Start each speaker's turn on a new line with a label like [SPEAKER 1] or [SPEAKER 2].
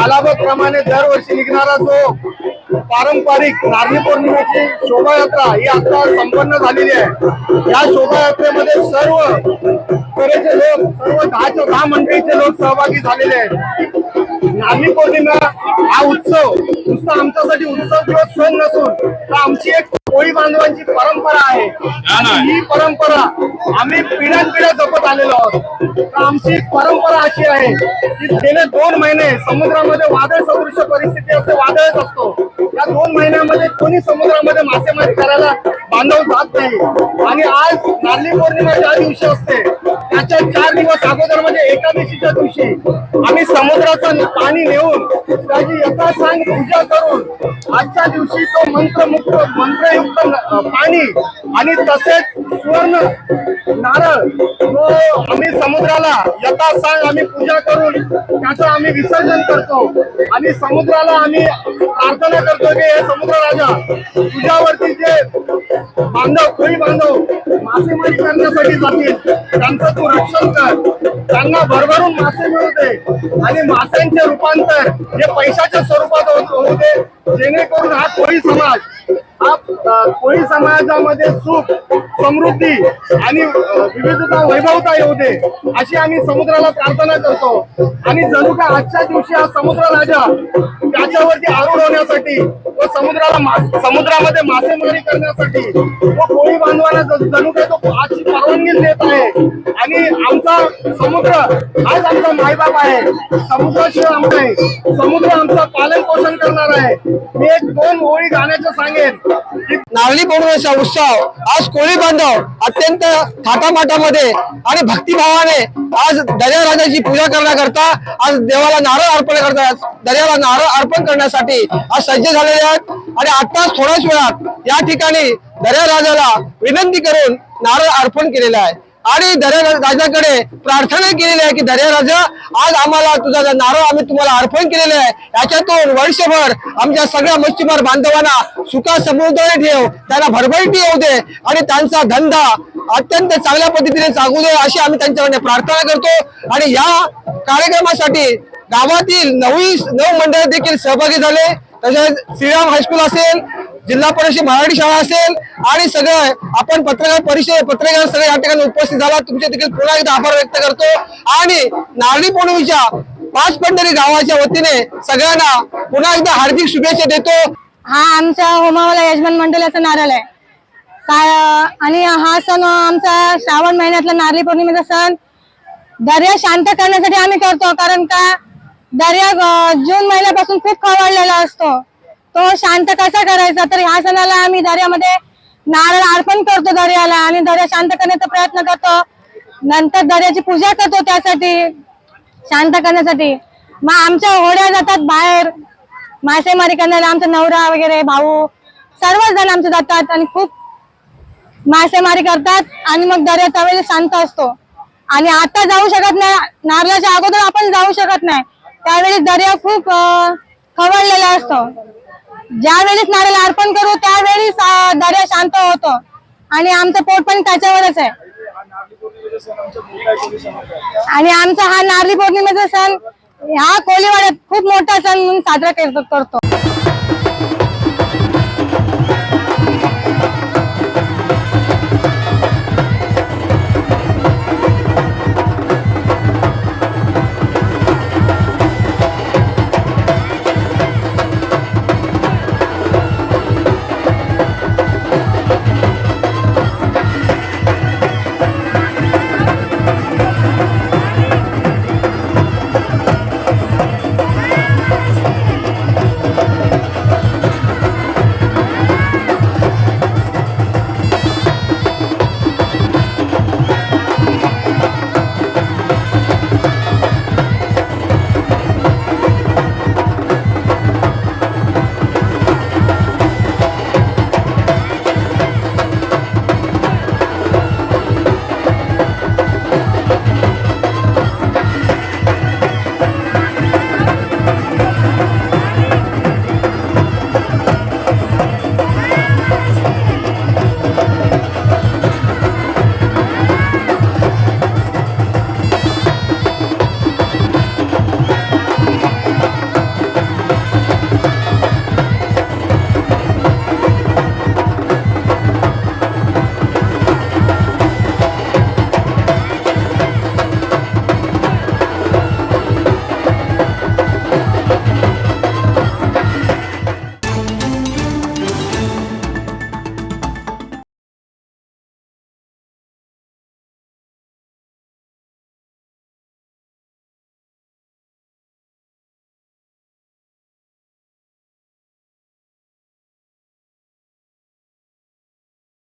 [SPEAKER 1] कालावधीप्रमाणे दरवर्षी निघणारा जो पारंपरिक नारळी पौर्णिमेची शोभायात्रा ही आता संपन्न झालेली आहे। या शोभायात्रेमध्ये सर्व तऱ्हेचे लोक, सर्व 10 मंडळीचे लोक सहभागी झालेले आहेत। नारळी पौर्णिमा हा उत्सव नुसता आमच्यासाठी उत्सव किंवा सण नसून तर आमची एक कोळी बांधवांची परंपरा आहे। ही परंपरा आम्ही पिढ्यानपिढ्या जपत आलेलो आहोत। तर आमची परंपरा अशी आहे की गेले 2 महिने समुद्रामध्ये वादळ सदृश परिस्थिती असते, वादळच असतो। या 2 महिन्यामध्ये कोणी समुद्रामध्ये मासेमारी करायला बांधव जात नाही। आणि आज नारळी पौर्णिमा ज्या दिवशी असते त्याच्या 4 दिवस अगोदर म्हणजे एकादशीच्या दिवशी आम्ही समुद्राचं पाणी नेऊन त्याची यथासांग पूजा करून आजच्या दिवशी तो मंत्रयुक्त पाणी आणि तसेच सुवर्ण नारळ जो आम्ही समुद्राला यथासांग आम्ही पूजा करून त्याचं आम्ही विसर्जन करतो। आणि समुद्राला आम्ही प्रार्थना करतो की हे समुद्र राजा तुझ्यावरती जे बांधव, कोळी बांधव मासेमारी करण्यासाठी जातील त्यांचं तू रक्षण कर, त्यांना भरभरून मासे मिळू दे आणि माशांचे रूपांतर हे पैशाच्या स्वरूपात होऊ दे, जेणेकरून हा कोळी समाज, हा कोळी समाजामध्ये सुख, समृद्धी आणि विविधता, वैभवता येऊ दे अशी आम्ही समुद्राला प्रार्थना करतो। आणि जणू काय आजच्या दिवशी हा समुद्र राजा त्याच्यावरती आरूढ होण्यासाठी व समुद्रामध्ये मासेमारी करण्यासाठी व कोळी बांधवांना जणू काय तो आजची परवानगी देत आहे। आणि आमचा समुद्र आज आमचा मायबाप आहे, समुद्राशिवाय आमचा आहे, समुद्र आमचा पालन पोषण करणार आहे। मी एक 2 ओळी गाण्याचं सांगेन की
[SPEAKER 2] नारळी पौर्णिमेचा उत्सव आज कोळी बांधव अत्यंत थाटामाटामध्ये आणि भक्तिभावाने आज दर्या राजाची पूजा करण्याकरता आज देवाला नारळ अर्पण करतात, दर्याला नारळ अर्पण करण्यासाठी आज सज्ज झालेले आहेत। आणि आताच थोड्याच वेळात या ठिकाणी दर्या राजाला विनंती करून नारळ अर्पण केलेलं आहे आणि दर्या राजाकडे प्रार्थना केलेली आहे की दर्या राजा आज आम्हाला तुझा नारळ आम्ही तुम्हाला अर्पण केलेलं आहे, याच्यातून वर्षभर आमच्या सगळ्या मच्छीमार बांधवांना सुखा समृद्धीने ठेव, त्यांना भरभराटी येऊ दे आणि त्यांचा धंदा अत्यंत चांगल्या पद्धतीने चालू दे अशी आम्ही त्यांच्याकडे प्रार्थना करतो। आणि या कार्यक्रमासाठी गावातील 9 मंडळ देखील सहभागी झाले, तसेच श्रीराम हायस्कूल असेल, जिल्हा परिषद मराठी शाळा असेल आणि सगळं आपण पत्रकार सगळे या ठिकाणी उपस्थित झाला, तुमचे देखील पुन्हा एकदा आभार व्यक्त करतो। आणि नारळी पौर्णिमेच्या 5 पंढरी गावाच्या वतीने सगळ्यांना पुन्हा एकदा हार्दिक शुभेच्छा देतो।
[SPEAKER 3] हा आमच्या होमावाला यजमान मंडळाचा नारळ आहे काय। आणि हा सण आमचा श्रावण महिन्यातला नारळी पौर्णिमेचा सण दर्या शांत करण्यासाठी आम्ही करतो, कारण का दर्या जून महिन्यापासून खूप खवळलेला असतो, तो शांत कसा करायचा। तर ह्या सणाला आम्ही दर्यामध्ये नारळ अर्पण करतो दर्याला आणि दर्या शांत करण्याचा प्रयत्न करतो, नंतर दर्याची पूजा करतो त्यासाठी शांत करण्यासाठी। मग आमच्या होड्या जातात बाहेर मासेमारी करण्याला, आमचा नवरा वगैरे भाऊ सर्वच जण आमचे जातात आणि खूप मासेमारी करतात आणि मग दर्या त्यावेळी शांत असतो। आणि आता जाऊ शकत नाही, नारळाच्या अगोदर आपण जाऊ शकत नाही, त्यावेळी दर्या खूप खवळलेला असतो। ज्यावेळेस नारळ अर्पण करू त्यावेळी दर्या शांत होतो आणि आमचं पोट पण त्याच्यावरच आहे। आणि आमचा हा नारळी पौर्णिमेचा सण हा कोळीवाड्यात खूप मोठा सण म्हणून साजरा करतो।